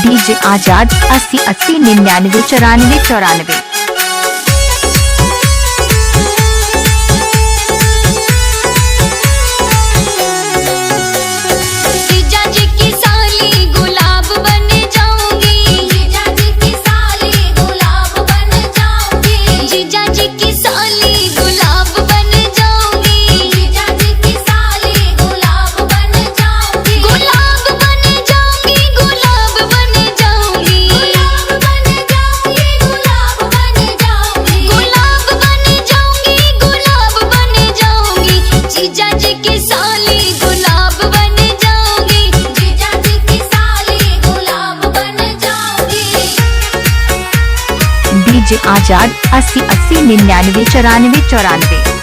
DJ Azad 80 80 99 94 94। DJ Azad 80 80 99 94 94।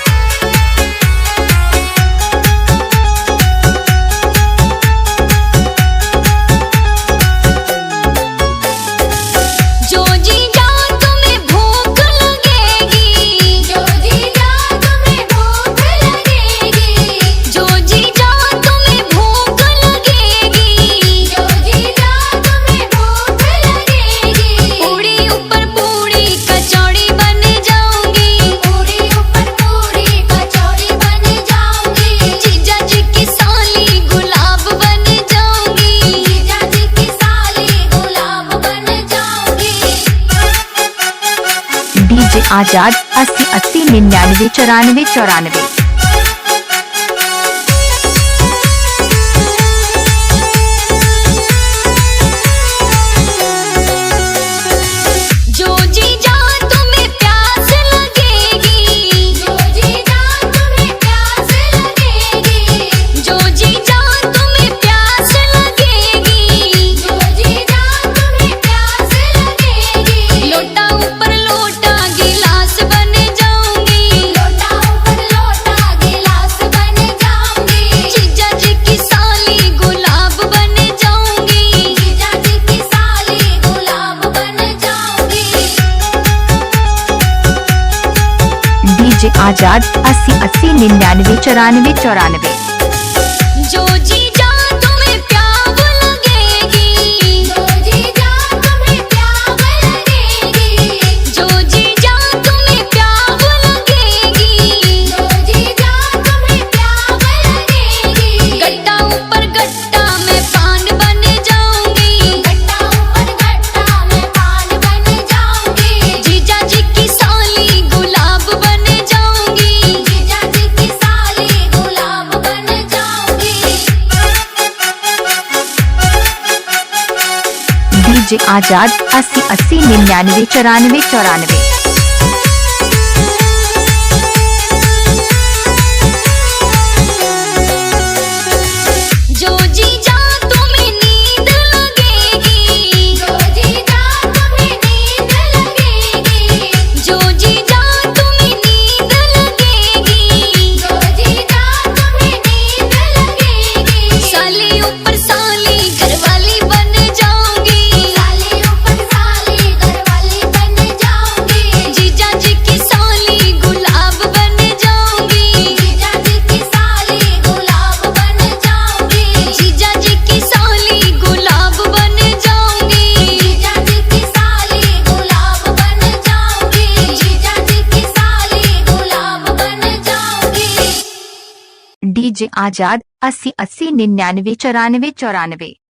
DJ Azad 80 80 99 94 94। DJ Azad 80 80 99 94 94। DJ Azad 80 80 99 94 94। DJ Azad 80 80 99 94 94।